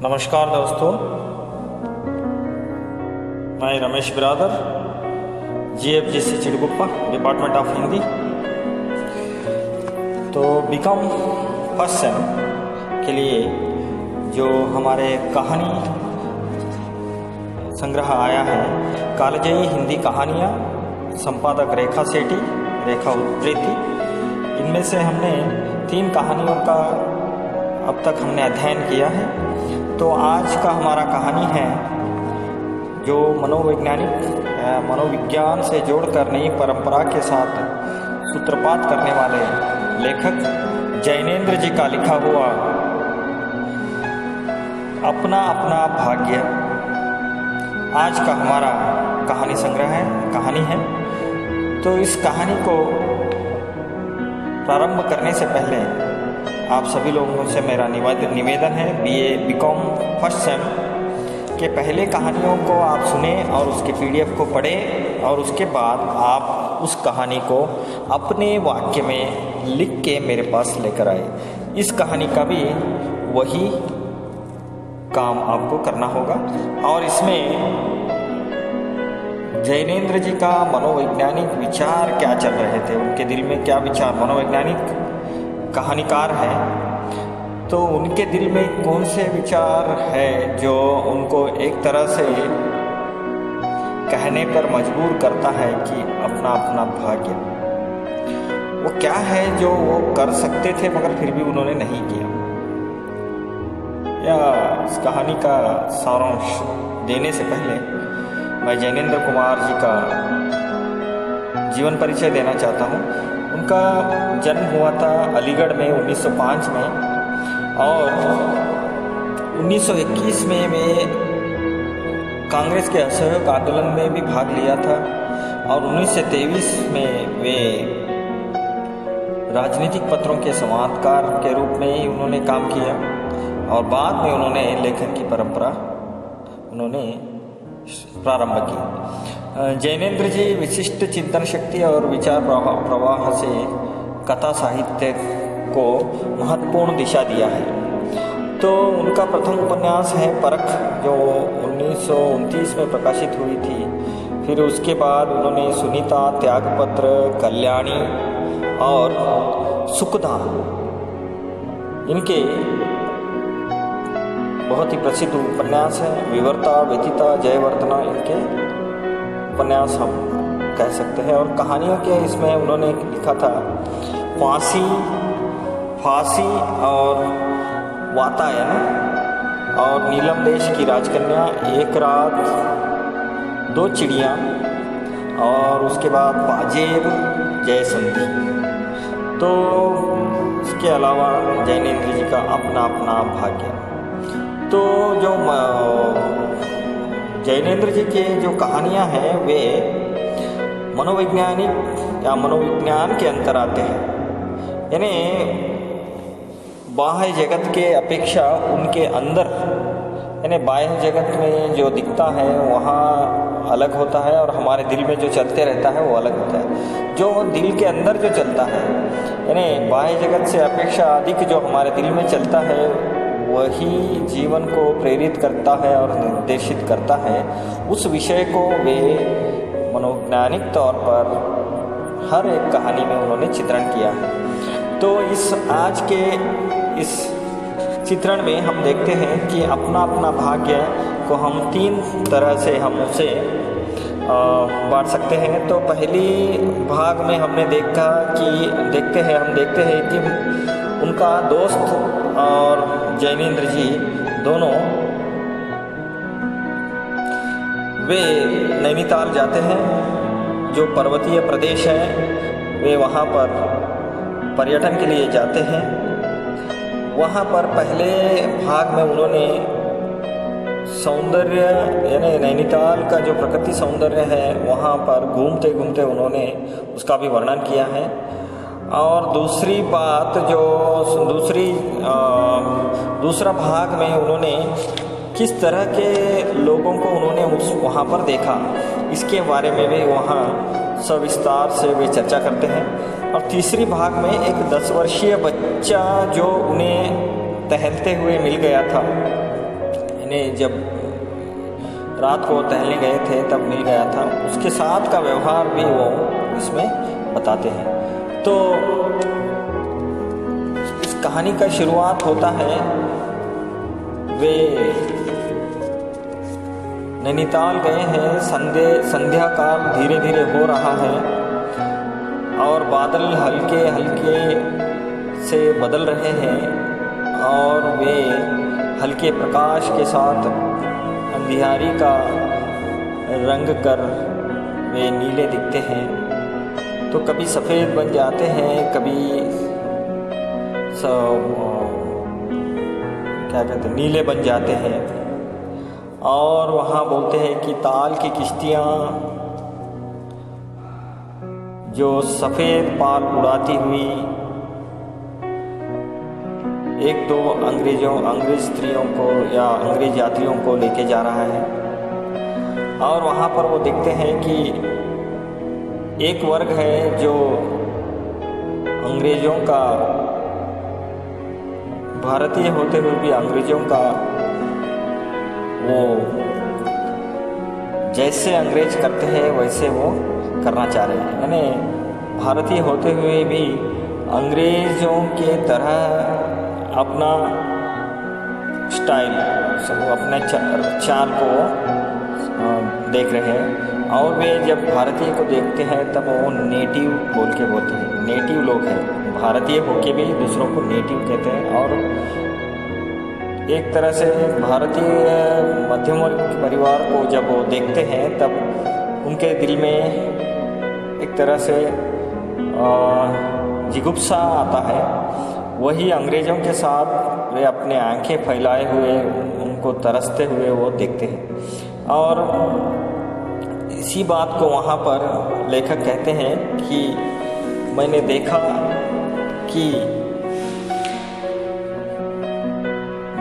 नमस्कार दोस्तों, मैं रमेश बिरादर, GFGC Chidguppa, department of Hindi. तो बीकॉम फर्स्ट सेम के लिए जो हमारे कहानी संग्रह आया है, कालजयी हिंदी कहानियाँ, संपादक रेखा सेठी, रेखा उप्रेती। इनमें से हमने 3 कहानियों का अब तक हमने अध्ययन किया है। तो आज का हमारा कहानी है जो मनोविज्ञान से जोड़कर नई परंपरा के साथ सूत्रपात करने वाले लेखक जैनेन्द्र जी का लिखा हुआ अपना अपना भाग्य आज का हमारा कहानी संग्रह कहानी है। तो इस कहानी को प्रारंभ करने से पहले आप सभी लोगों से मेरा निवेदन है, बीकॉम फर्स्ट सेम के पहले कहानियों को आप सुने और उसके PDF को पढ़ें और उसके बाद आप उस कहानी को अपने वाक्य में लिख के मेरे पास लेकर आए। इस कहानी का भी वही काम आपको करना होगा। और इसमें जैनेन्द्र जी का मनोवैज्ञानिक विचार क्या चल रहे थे, उनके दिल में क्या विचार, मनोवैज्ञानिक कहानीकार है तो उनके दिल में कौन से विचार है जो उनको एक तरह से कहने पर मजबूर करता है कि अपना अपना भाग्य। वो क्या है जो वो कर सकते थे मगर फिर भी उन्होंने नहीं किया। या इस कहानी का सारांश देने से पहले मैं जैनेन्द्र कुमार जी का जीवन परिचय देना चाहता हूँ। उनका जन्म हुआ था अलीगढ़ में 1905 में और 1921 में वे कांग्रेस के असहयोग आंदोलन में भी भाग लिया था और 1923 में वे राजनीतिक पत्रों के संवादकार के रूप में ही उन्होंने काम किया और बाद में उन्होंने लेखन की परंपरा उन्होंने प्रारंभ की। जैनेन्द्र जी विशिष्ट चिंतन शक्ति और विचार प्रवाह से कथा साहित्य को महत्वपूर्ण दिशा दिया है। तो उनका प्रथम उपन्यास है परख, जो 1929 में प्रकाशित हुई थी। फिर उसके बाद उन्होंने सुनीता, त्यागपत्र, कल्याणी और सुखदा, इनके बहुत ही प्रसिद्ध उपन्यास हैं। विवर्ता, व्यथिता, जयवर्धना, इनके उपन्यास हम कह सकते हैं। और कहानियों के इसमें उन्होंने लिखा था फांसी और वातायन और नीलम देश की राजकन्या, एक रात, 2 चिड़ियाँ और उसके बाद पाजेब, जयसंधी। तो इसके अलावा जैनेन्द्र जी का अपना अपना भाग्य। तो जो जैनेन्द्र जी के जो कहानियाँ हैं वे मनोवैज्ञानिक या मनोविज्ञान के अंतर आते हैं। यानी बाह्य जगत के अपेक्षा उनके अंदर, यानी बाह्य जगत में जो दिखता है वहाँ अलग होता है और हमारे दिल में जो चलते रहता है वो अलग होता है। जो दिल के अंदर जो चलता है, यानी बाह्य जगत से अपेक्षा अधिक जो हमारे दिल में चलता है वही जीवन को प्रेरित करता है और निर्देशित करता है। उस विषय को वे मनोवैज्ञानिक तौर पर हर एक कहानी में उन्होंने चित्रण किया है। तो इस आज के इस चित्रण में हम देखते हैं कि अपना अपना भाग्य को हम 3 तरह से हम उसे बांट सकते हैं। तो पहली भाग में हमने हम देखते हैं कि उनका दोस्त और जैनेन्द्र जी दोनों वे नैनीताल जाते हैं, जो पर्वतीय प्रदेश है। वे वहाँ पर पर्यटन के लिए जाते हैं। वहाँ पर पहले भाग में उन्होंने सौंदर्य, यानी नैनीताल का जो प्रकृति सौंदर्य है वहाँ पर घूमते घूमते उन्होंने उसका भी वर्णन किया है। और दूसरी बात जो दूसरा भाग में उन्होंने किस तरह के लोगों को उन्होंने वहाँ पर देखा, इसके बारे में भी वहाँ सविस्तार से वे चर्चा करते हैं। और तीसरी भाग में एक 10 वर्षीय बच्चा जो उन्हें टहलते हुए मिल गया था, इन्हें जब रात को टहलने गए थे तब मिल गया था, उसके साथ का व्यवहार भी वो इसमें बताते हैं। तो इस कहानी का शुरुआत होता है, वे नैनीताल गए हैं, संध्या काल धीरे धीरे हो रहा है और बादल हल्के हल्के से बदल रहे हैं और वे हल्के प्रकाश के साथ अंधियारी का रंग कर वे नीले दिखते हैं। तो कभी सफ़ेद बन जाते हैं, कभी क्या कहते हैं, नीले बन जाते हैं। और वहाँ बोलते हैं कि ताल की किश्तियाँ जो सफ़ेद पाल उड़ाती हुई एक दो अंग्रेज स्त्रियों को या अंग्रेज यात्रियों को लेके जा रहा है। और वहाँ पर वो देखते हैं कि एक वर्ग है जो अंग्रेज़ों का, भारतीय होते हुए भी अंग्रेज़ों का वो जैसे अंग्रेज करते हैं वैसे वो करना चाह रहे हैं, यानी भारतीय होते हुए भी अंग्रेज़ों के तरह अपना स्टाइल, सब अपने चाल को देख रहे हैं। और वे जब भारतीय को देखते हैं तब वो नेटिव बोल के बोलते हैं, नेटिव लोग हैं, भारतीय होके भी दूसरों को नेटिव कहते हैं। और एक तरह से भारतीय मध्यम वर्ग परिवार को जब वो देखते हैं तब उनके दिल में एक तरह से जिगुप्सा आता है। वही अंग्रेज़ों के साथ वे अपने आंखें फैलाए हुए उनको तरसते हुए वो देखते हैं। और इसी बात को वहाँ पर लेखक कहते हैं कि मैंने देखा कि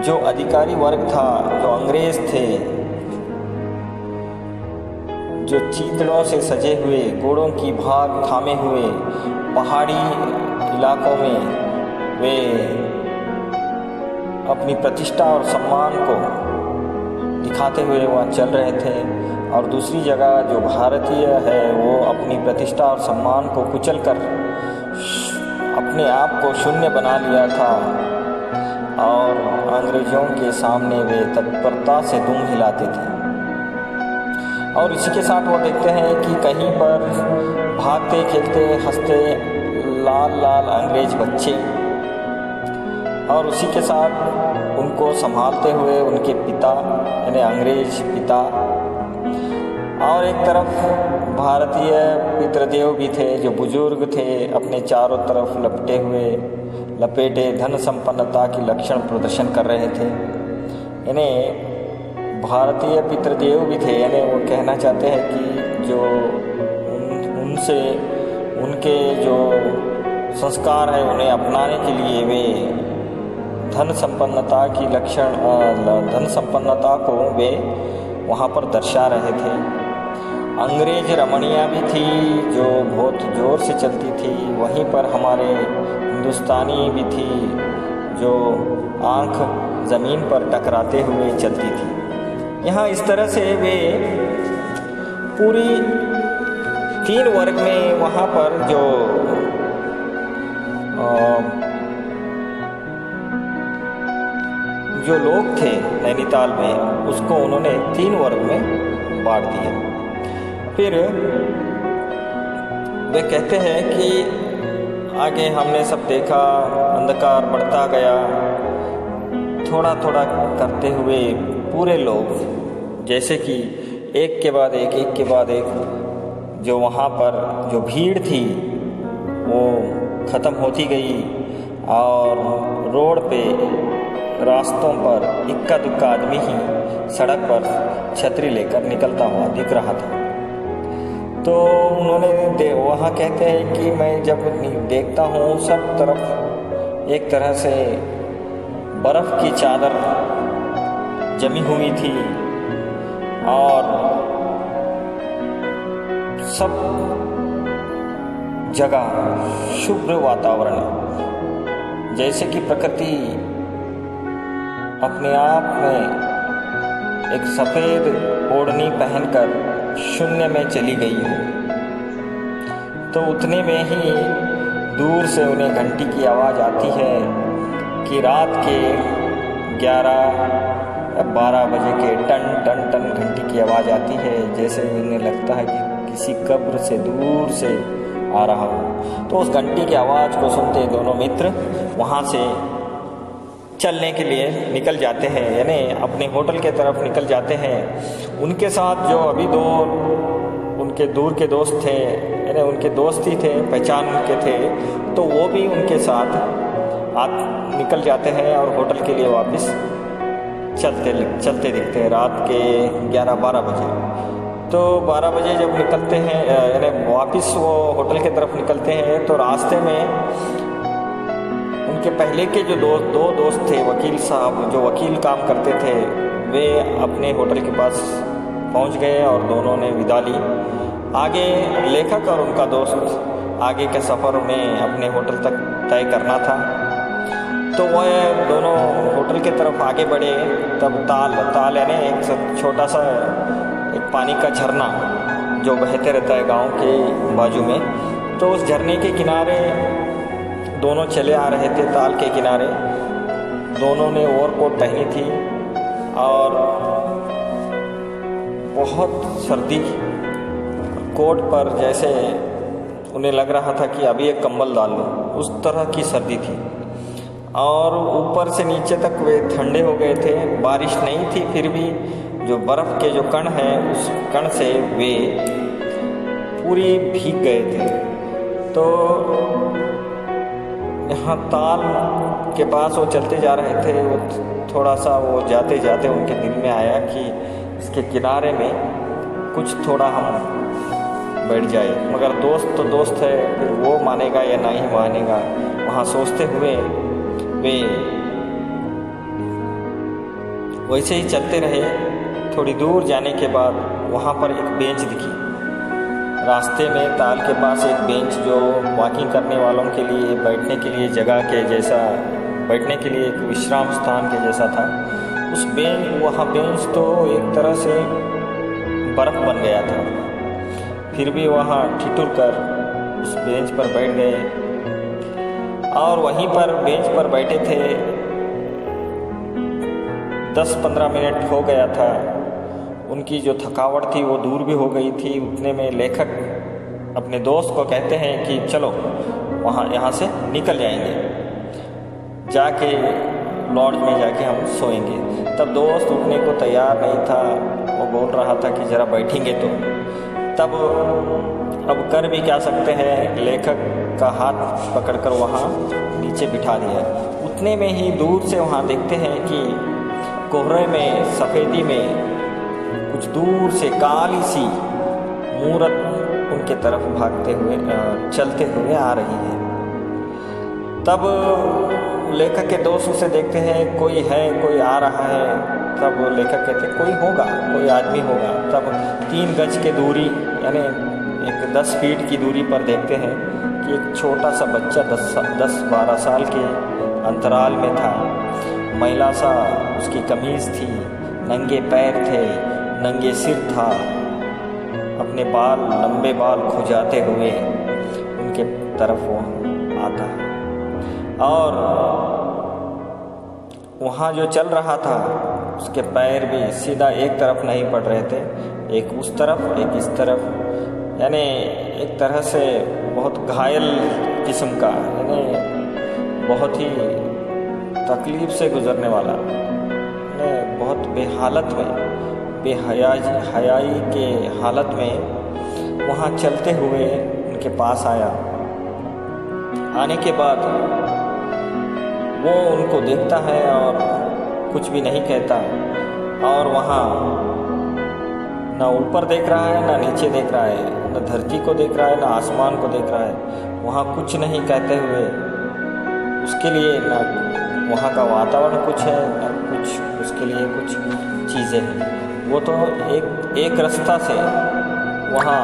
जो अधिकारी वर्ग था, जो अंग्रेज थे, जो चीतड़ों से सजे हुए, घोड़ों की भाग थामे हुए पहाड़ी इलाकों में वे अपनी प्रतिष्ठा और सम्मान को दिखाते हुए वहाँ चल रहे थे। और दूसरी जगह जो भारतीय है वो अपनी प्रतिष्ठा और सम्मान को कुचलकर अपने आप को शून्य बना लिया था और अंग्रेज़ों के सामने वे तत्परता से दुम हिलाते थे। और इसी के साथ वो देखते हैं कि कहीं पर भागते खेलते हंसते लाल लाल अंग्रेज बच्चे, और उसी के साथ उनको संभालते हुए उनके पिता यानी अंग्रेज पिता। और एक तरफ भारतीय पितृदेव भी थे जो बुजुर्ग थे, अपने चारों तरफ लपेटे धन संपन्नता की लक्षण प्रदर्शन कर रहे थे। यानी भारतीय पितृदेव भी थे, यानी वो कहना चाहते हैं कि जो उनसे उनके जो संस्कार है उन्हें अपनाने के लिए वे धन संपन्नता को वे वहाँ पर दर्शा रहे थे। अंग्रेज रमणियाँ भी थी जो बहुत ज़ोर से चलती थी, वहीं पर हमारे हिंदुस्तानी भी थी जो आँख ज़मीन पर टकराते हुए चलती थी। यहाँ इस तरह से वे पूरी 3 वर्ग में वहाँ पर जो लोग थे नैनीताल में, उसको उन्होंने 3 वर्ग में बांट दिया। फिर वे कहते हैं कि आगे हमने सब देखा, अंधकार बढ़ता गया, थोड़ा थोड़ा करते हुए पूरे लोग जैसे कि एक के बाद एक जो वहाँ पर जो भीड़ थी वो ख़त्म होती गई और रोड पे रास्तों पर इक्का दुक्का आदमी ही सड़क पर छतरी लेकर निकलता हुआ दिख रहा था। तो उन्होंने वहाँ कहते हैं कि मैं जब देखता हूँ सब तरफ एक तरह से बर्फ़ की चादर जमी हुई थी और सब जगह शुभ्र वातावरण, जैसे कि प्रकृति अपने आप में एक सफ़ेद ओढ़नी पहनकर शून्य में चली गई हो। तो उतने में ही दूर से उन्हें घंटी की आवाज़ आती है कि रात के 11 या 12 बजे के टन टन टन घंटी की आवाज़ आती है, जैसे उन्हें लगता है कि किसी कब्र से दूर से आ रहा हो। तो उस घंटी की आवाज़ को सुनते दोनों मित्र वहाँ से चलने के लिए निकल जाते हैं, यानी अपने होटल के तरफ निकल जाते हैं। उनके साथ जो अभी दो उनके दूर के दोस्त थे, यानी उनके दोस्त ही थे, पहचान उनके थे, तो वो भी उनके साथ निकल जाते हैं और होटल के लिए वापस चलते दिखते हैं रात के 11-12 बजे। तो 12 बजे जब निकलते हैं, यानी वापस वो होटल के तरफ निकलते हैं, तो रास्ते में उनके पहले के जो दो दोस्त थे, वकील साहब जो वकील काम करते थे, वे अपने होटल के पास पहुंच गए और दोनों ने विदा ली। आगे लेखक और उनका दोस्त आगे के सफ़र में अपने होटल तक तय करना था। तो वह दोनों होटल के तरफ आगे बढ़े, तब ताल यानी एक छोटा सा एक पानी का झरना जो बहते रहता है गांव के बाजू में, तो उस झरने के किनारे दोनों चले आ रहे थे। ताल के किनारे दोनों ने ओवरकोट पहनी थी और बहुत सर्दी, कोट पर जैसे उन्हें लग रहा था कि अभी एक कंबल डाल लो, उस तरह की सर्दी थी। और ऊपर से नीचे तक वे ठंडे हो गए थे। बारिश नहीं थी, फिर भी जो बर्फ़ के जो कण हैं उस कण से वे पूरी भीग गए थे। तो यहाँ ताल के पास वो चलते जा रहे थे, वो थोड़ा सा वो जाते जाते उनके दिल में आया कि इसके किनारे में कुछ थोड़ा हम बैठ जाए, मगर दोस्त तो दोस्त है, फिर वो मानेगा या नहीं मानेगा, वहाँ सोचते हुए वे वैसे ही चलते रहे। थोड़ी दूर जाने के बाद वहाँ पर एक बेंच दिखी रास्ते में, ताल के पास एक बेंच जो वॉकिंग करने वालों के लिए बैठने के लिए जगह के जैसा, बैठने के लिए एक विश्राम स्थान के जैसा था। उस वहाँ बेंच तो एक तरह से बर्फ़ बन गया था, फिर भी वहाँ ठिठुर कर उस बेंच पर बैठ गए और वहीं पर बेंच पर बैठे थे। 10-15 मिनट हो गया था, उनकी जो थकावट थी वो दूर भी हो गई थी। उतने में लेखक अपने दोस्त को कहते हैं कि चलो यहाँ से निकल जाएंगे, जाके लॉज में जाके हम सोएंगे। तब दोस्त उठने को तैयार नहीं था, वो बोल रहा था कि ज़रा बैठेंगे। तो तब अब कर भी क्या सकते हैं, लेखक का हाथ पकड़कर वहाँ नीचे बिठा दिया। उतने में ही दूर से वहाँ देखते हैं कि कोहरे में, सफ़ेदी में कुछ दूर से काली सी मूरत उनके तरफ भागते हुए चलते हुए आ रही है। तब लेखक के दोस्त उसे देखते हैं, कोई है, कोई आ रहा है। तब लेखक कहते हैं कोई होगा, कोई आदमी होगा। तब 3 गज के दूरी यानी एक 10 फीट की दूरी पर देखते हैं कि एक छोटा सा बच्चा 10-12 साल के अंतराल में था। मैला सा उसकी कमीज़ थी, नंगे पैर थे, नंगे सिर था, अपने बाल, लंबे बाल खुजाते हुए उनके तरफ वो आता है। और वहाँ जो चल रहा था उसके पैर भी सीधा एक तरफ नहीं पड़ रहे थे, एक उस तरफ एक इस तरफ, यानी एक तरह से बहुत घायल किस्म का, यानी बहुत ही तकलीफ़ से गुज़रने वाला, यानी बहुत बेहालत में, बेहयाई के हालत में वहाँ चलते हुए उनके पास आया। आने के बाद वो उनको देखता है और कुछ भी नहीं कहता, और वहाँ ना ऊपर देख रहा है, ना नीचे देख रहा है, न धरती को देख रहा है, ना आसमान को देख रहा है। वहाँ कुछ नहीं कहते हुए उसके लिए ना वहाँ का वातावरण कुछ है, ना कुछ उसके लिए कुछ चीज़ें हैं। वो तो एक रास्ता से वहाँ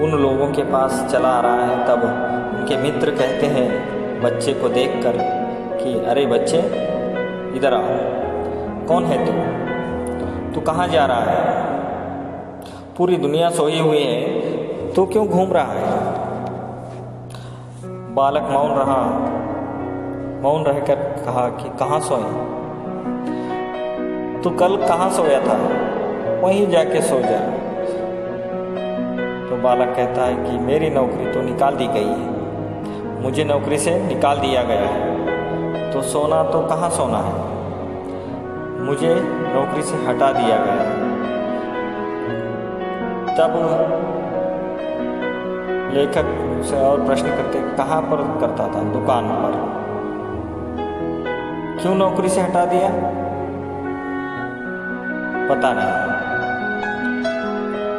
उन लोगों के पास चला आ रहा है। तब उनके मित्र कहते हैं बच्चे को देखकर कि अरे बच्चे इधर आ, कौन है तू कहाँ जा रहा है? पूरी दुनिया सोई हुई है, तू क्यों घूम रहा है? बालक मौन रहकर कहा कि कहाँ सोए? तू कल कहाँ सोया था? वहीं जाके सो जा। तो बालक कहता है कि मेरी नौकरी तो निकाल दी गई है, मुझे नौकरी से निकाल दिया गया है, तो सोना तो कहाँ सोना है, मुझे नौकरी से हटा दिया गया है। तब लेखक से और प्रश्न करते, कहाँ पर करता था? दुकान पर। क्यों नौकरी से हटा दिया? पता नहीं।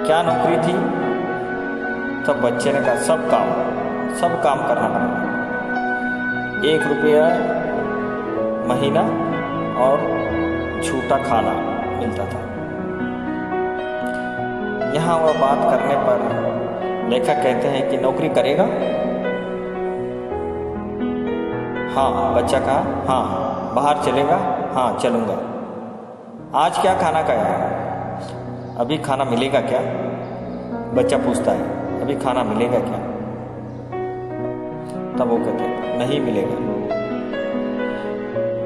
क्या नौकरी थी? तब बच्चे ने कहा सब काम करना पड़ा, 1 रुपया महीना और छूटा खाना मिलता था। यहाँ वह बात करने पर लेखक कहते हैं कि नौकरी करेगा? हाँ। बच्चा कहा हाँ। बाहर चलेगा? हाँ चलूँगा। आज क्या खाना खाया है? अभी खाना मिलेगा क्या? बच्चा पूछता है, अभी खाना मिलेगा क्या? तब वो कहते हैं नहीं मिलेगा।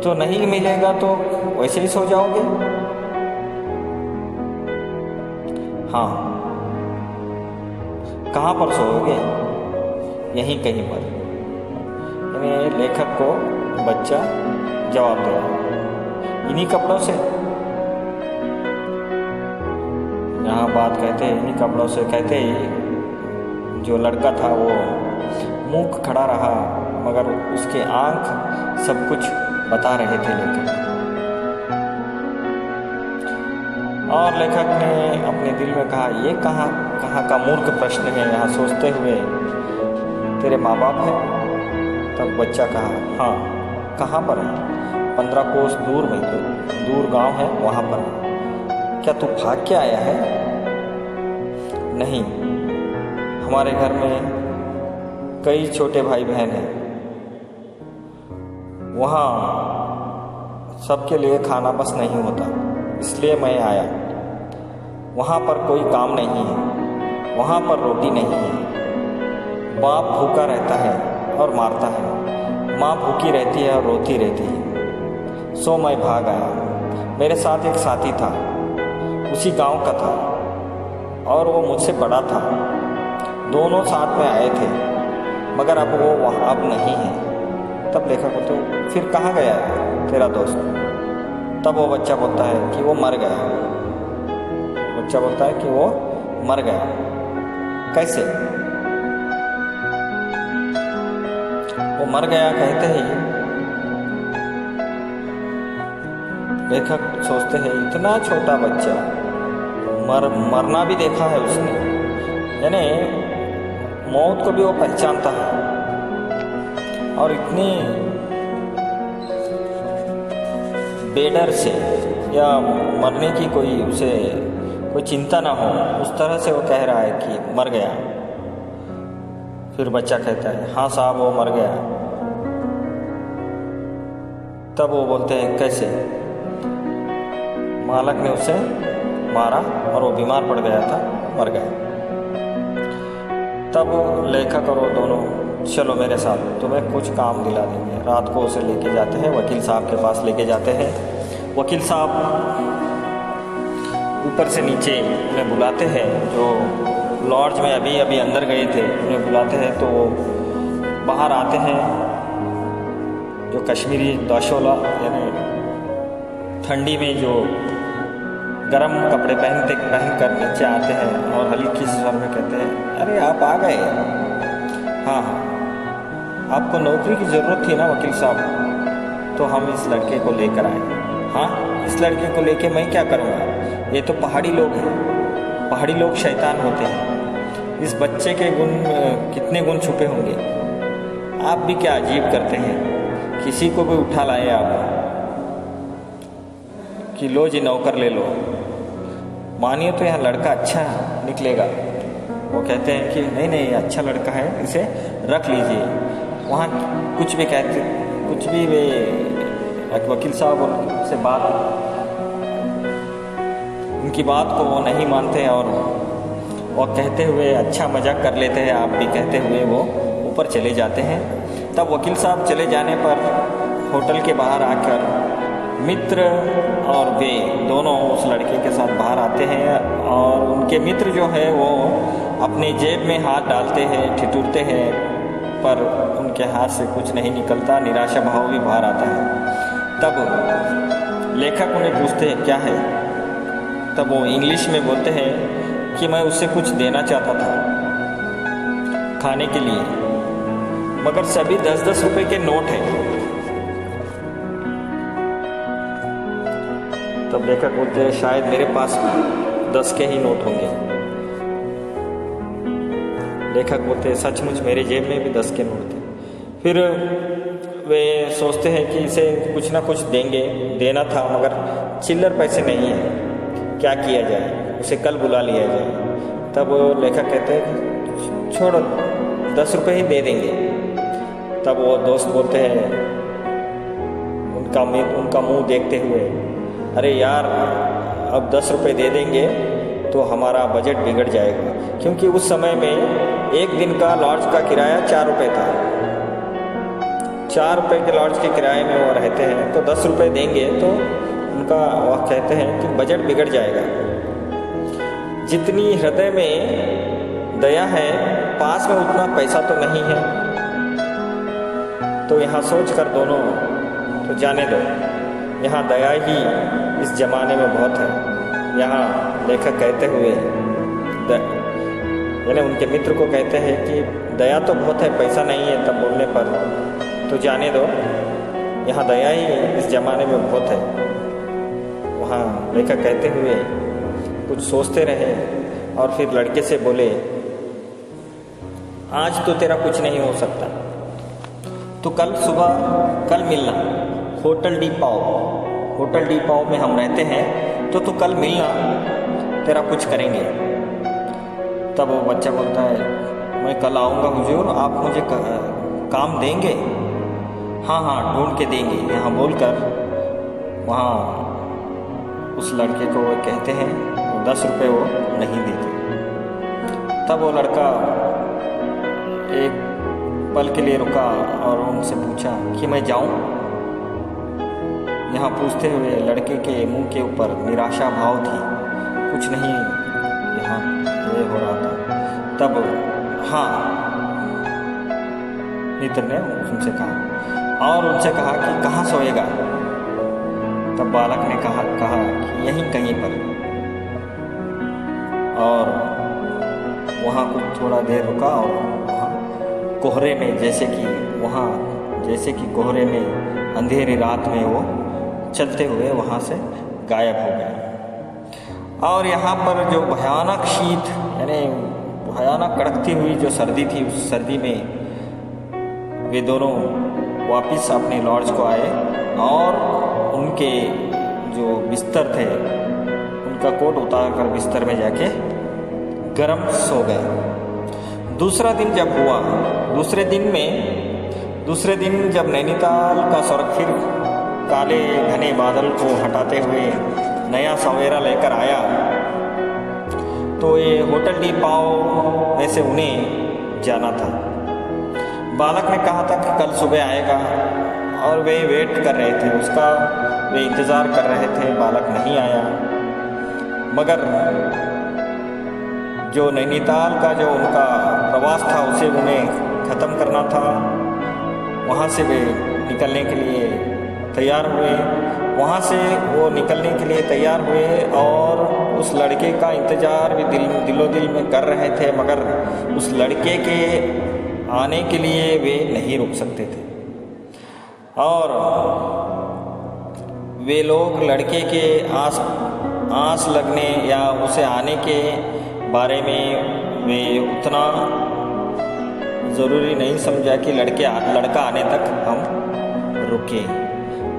तो नहीं मिलेगा तो वैसे ही सो जाओगे? हाँ। कहाँ पर सोओगे? यहीं कहीं पर। यानी लेखक को बच्चा जवाब दे रहा है, इन्हीं कपड़ों से। यहाँ बात कहते हैं इन्हीं कपड़ों से, कहते ही जो लड़का था वो मूक खड़ा रहा, मगर उसके आंख सब कुछ बता रहे थे लेखक। और लेखक ने अपने दिल में कहा, ये कहाँ का मूर्ख प्रश्न है, यहाँ सोचते हुए तेरे माँ बाप हैं? तब बच्चा कहा हाँ। कहाँ पर है? 15 कोस दूर में, दूर गांव है, वहाँ पर है। क्या तू भाग के आया है? नहीं, हमारे घर में कई छोटे भाई बहन हैं, वहाँ सबके लिए खाना बस नहीं होता, इसलिए मैं आया। वहाँ पर कोई काम नहीं है, वहाँ पर रोटी नहीं है, बाप भूखा रहता है और मारता है, माँ भूखी रहती है और रोती रहती है। सो मैं भाग आया। मेरे साथ एक साथी था, उसी गांव का था और वो मुझसे बड़ा था। दोनों साथ में आए थे, मगर अब वो वहाँ अब नहीं है। तब लेखक बोलते, तो फिर कहाँ गया है तेरा दोस्त? तब वो बच्चा बोलता है कि वो मर गया। बच्चा बोलता है कि वो मर गया। कैसे? वो मर गया कहते ही लेखक सोचते हैं, इतना छोटा बच्चा मरना भी देखा है उसने, यानी मौत को भी वो पहचानता है, और इतनी बेडर से या मरने की कोई चिंता ना हो, उस तरह से वो कह रहा है कि मर गया। फिर बच्चा कहता है हाँ साहब वो मर गया। तब वो बोलते हैं कैसे? मालक ने उसे मारा और वो बीमार पड़ गया था, मर गया। तब लेखक और वो दोनों, चलो मेरे साथ, तुम्हें कुछ काम दिला देंगे। रात को उसे लेके जाते हैं, वकील साहब के पास लेके जाते हैं। वकील साहब ऊपर से नीचे उन्हें बुलाते हैं, जो लॉज में अभी अंदर गए थे उन्हें बुलाते हैं। तो वो बाहर आते हैं, जो कश्मीरी दाशोला यानी ठंडी में जो गरम कपड़े पहन कर नीचे आते हैं और हल्की स्वर में कहते हैं, अरे आप आ गए? हाँ, आपको नौकरी की ज़रूरत थी ना वकील साहब, तो हम इस लड़के को लेकर आए। हाँ, इस लड़के को लेके मैं क्या करूँगा? ये तो पहाड़ी लोग हैं, पहाड़ी लोग शैतान होते हैं। इस बच्चे के गुण कितने गुण छुपे होंगे। आप भी क्या अजीब करते हैं, किसी को भी उठा लाए आप कि लो जी नौकर ले लो, मानिए तो यहाँ लड़का अच्छा निकलेगा। वो कहते हैं कि नहीं अच्छा लड़का है, इसे रख लीजिए। वहाँ कुछ भी कुछ भी वे एक वकील साहब उनसे उनकी बात को वो नहीं मानते और कहते हुए अच्छा मजाक कर लेते हैं, आप भी कहते हुए वो ऊपर चले जाते हैं। तब वकील साहब चले जाने पर होटल के बाहर आकर मित्र और वे दोनों उस लड़के के साथ बाहर आते हैं और उनके मित्र जो है वो अपने जेब में हाथ डालते हैं, ठिठुरते हैं, पर उनके हाथ से कुछ नहीं निकलता, निराशा भाव भी बाहर आता है। तब लेखक उन्हें पूछते हैं क्या है, तब वो इंग्लिश में बोलते हैं कि मैं उससे कुछ देना चाहता था खाने के लिए, मगर सभी 10-10 रुपए के नोट हैं। तब लेखक बोलते हैं शायद मेरे पास 10 के ही नोट होंगे। लेखक बोलते हैं सचमुच मेरे जेब में भी 10 के नोट थे। फिर वे सोचते हैं कि इसे कुछ ना कुछ देना था, मगर चिल्लर पैसे नहीं है, क्या किया जाए, उसे कल बुला लिया जाए। तब लेखक कहते हैं छोड़ो 10 रुपये ही दे देंगे। तब वो दोस्त बोलते हैं उनका मुंह देखते हुए, अरे यार अब 10 रुपये दे देंगे तो हमारा बजट बिगड़ जाएगा, क्योंकि उस समय में एक दिन का लॉज का किराया 4 रुपये था। 4 रुपये के लॉज के किराए में वो रहते हैं, तो 10 रुपये देंगे तो उनका वह कहते हैं कि बजट बिगड़ जाएगा। जितनी हृदय में दया है पास में उतना पैसा तो नहीं है। तो यहाँ सोच कर दोनों तो जाने दो, यहाँ दया ही इस जमाने में बहुत है। यहाँ लेखक कहते हुए यानी उनके मित्र को कहते हैं कि दया तो बहुत है, पैसा नहीं है। तब बोलने पर तो जाने दो, यहाँ दया ही इस जमाने में बहुत है। वहाँ लेखक कहते हुए कुछ सोचते रहे और फिर लड़के से बोले आज तो तेरा कुछ नहीं हो सकता, तो कल मिलना होटल डी पाव में हम रहते हैं, तो तू कल मिलना, तेरा कुछ करेंगे। तब वो बच्चा बोलता है मैं कल आऊँगा हुजूर, आप मुझे काम देंगे? हाँ ढूंढ के देंगे। यहाँ बोलकर वहाँ उस लड़के को वो कहते हैं 10 रुपये वो नहीं देते। तब वो लड़का एक पल के लिए रुका और उनसे पूछा कि मैं जाऊं? यहाँ पूछते हुए लड़के के मुंह के ऊपर निराशा भाव थी, कुछ नहीं यहाँ ये हो रहा था। तब हाँ मित्र ने उनसे कहा और उनसे कहा कि कहाँ सोएगा? तब बालक ने कहा कि यहीं कहीं पर। और वहाँ कुछ थोड़ा देर रुका और वहाँ कोहरे में जैसे कि कोहरे में अंधेरी रात में वो चलते हुए वहाँ से गायब हो गए। और यहाँ पर जो भयानक शीत यानी भयानक कड़कती हुई जो सर्दी थी, उस सर्दी में वे दोनों वापस अपने लॉज को आए और उनके जो बिस्तर थे उनका कोट उतार कर बिस्तर में जाके गरम सो गए। दूसरा दिन जब हुआ, दूसरे दिन जब नैनीताल का स्वर्ग फिर काले घने बादल को हटाते हुए नया सवेरा लेकर आया, तो ये होटल डी पाव में से उन्हें जाना था। बालक ने कहा था कि कल सुबह आएगा और वे वेट कर रहे थे उसका, वे इंतज़ार कर रहे थे, बालक नहीं आया। मगर जो नैनीताल का जो उनका प्रवास था उसे उन्हें ख़त्म करना था। वहाँ से वे निकलने के लिए तैयार हुए, वहाँ से वो निकलने के लिए तैयार हुए और उस लड़के का इंतज़ार भी दिलो दिल में कर रहे थे, मगर उस लड़के के आने के लिए वे नहीं रुक सकते थे। और वे लोग लड़के के आस लगने या उसे आने के बारे में वे उतना ज़रूरी नहीं समझा कि लड़का आने तक हम रुके।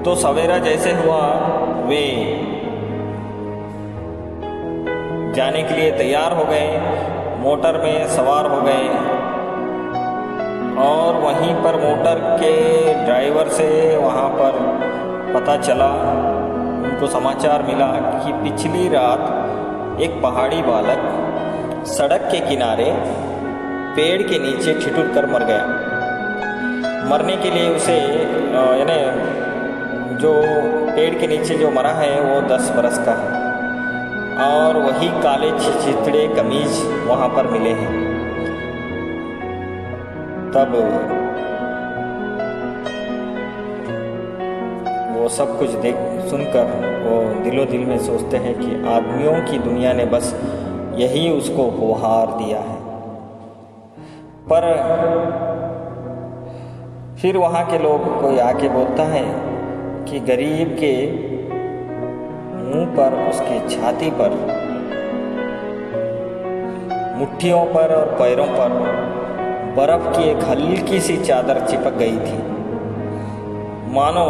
तो सवेरा जैसे हुआ वे जाने के लिए तैयार हो गए, मोटर में सवार हो गए और वहीं पर मोटर के ड्राइवर से वहाँ पर पता चला, उनको समाचार मिला कि पिछली रात एक पहाड़ी बालक सड़क के किनारे पेड़ के नीचे ठिठुर कर मर गया। मरने के लिए उसे यानी जो पेड़ के नीचे जो मरा है वो 10 बरस का है और वही काले चितड़े कमीज वहाँ पर मिले हैं। तब वो सब कुछ देख सुनकर वो दिलो दिल में सोचते हैं कि आदमियों की दुनिया ने बस यही उसको उपहार दिया है। पर फिर वहाँ के लोग कोई आके बोलता है कि गरीब के मुंह पर, उसकी छाती पर, मुट्ठियों पर और पैरों पर बर्फ की एक हल्की सी चादर चिपक गई थी, मानो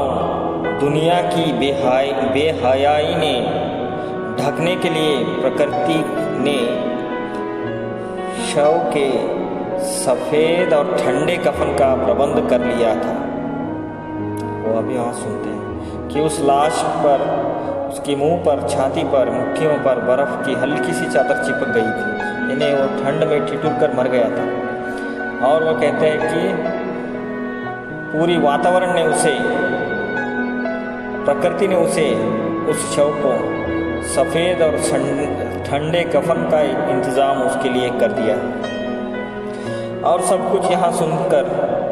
दुनिया की बेहयाई ने ढकने के लिए प्रकृति ने शव के सफ़ेद और ठंडे कफन का प्रबंध कर लिया था। वो अभी यहाँ सुनते हैं कि उस लाश पर, उसके मुंह पर, छाती पर, मुट्ठियों पर बर्फ की हल्की सी चादर चिपक गई थी, इन्हें वो ठंड में ठिठुर कर मर गया था। और वो कहते हैं कि पूरी वातावरण ने उसे, प्रकृति ने उसे, उस शव को सफ़ेद और ठंडे कफन का इंतज़ाम उसके लिए कर दिया। और सब कुछ यहाँ सुनकर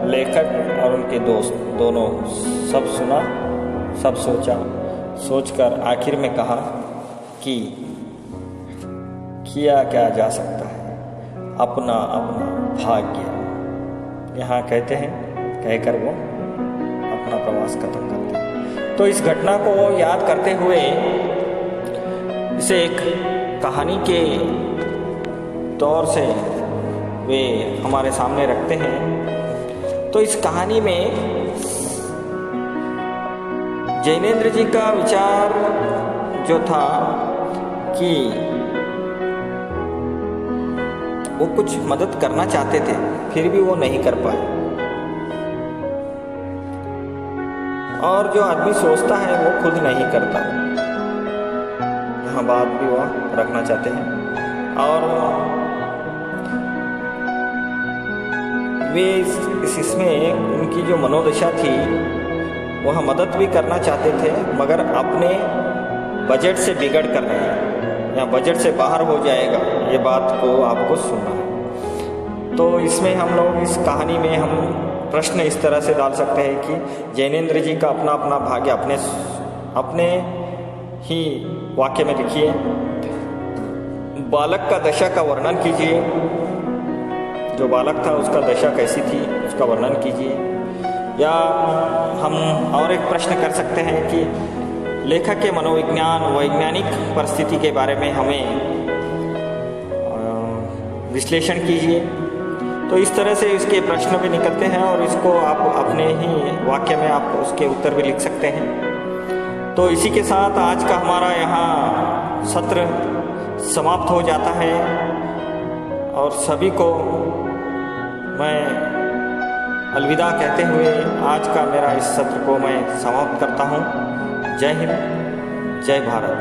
लेखक और उनके दोस्त दोनों सब सुना, सब सोचा, सोचकर आखिर में कहा कि किया क्या जा सकता है, अपना अपना भाग्य। यहाँ कहते हैं, कहकर वो अपना प्रवास खत्म करते हैं। तो इस घटना को याद करते हुए इसे एक कहानी के तौर से वे हमारे सामने रखते हैं। तो इस कहानी में जैनेन्द्र जी का विचार जो था कि वो कुछ मदद करना चाहते थे, फिर भी वो नहीं कर पाए। और जो आदमी सोचता है वो खुद नहीं करता, यह बात भी वो रखना चाहते हैं। और वे इसमें उनकी जो मनोदशा थी, वह मदद भी करना चाहते थे, मगर अपने बजट से बिगड़ कर नहीं, या बजट से बाहर हो जाएगा, ये बात को आपको सुनना है। तो इसमें हम लोग इस कहानी में हम प्रश्न इस तरह से डाल सकते हैं कि जैनेन्द्र जी का अपना अपना भाग्य अपने ही वाक्य में लिखिए। बालक का दशा का वर्णन कीजिए, जो बालक था उसका दशा कैसी थी उसका वर्णन कीजिए। या हम और एक प्रश्न कर सकते हैं कि लेखक के मनोविज्ञान, वैज्ञानिक परिस्थिति के बारे में हमें विश्लेषण कीजिए। तो इस तरह से इसके प्रश्न भी निकलते हैं और इसको आप अपने ही वाक्य में आप उसके उत्तर भी लिख सकते हैं। तो इसी के साथ आज का हमारा यहाँ सत्र समाप्त हो जाता है और सभी को मैं अलविदा कहते हुए आज का मेरा इस सत्र को मैं समाप्त करता हूँ। जय हिंद, जय भारत।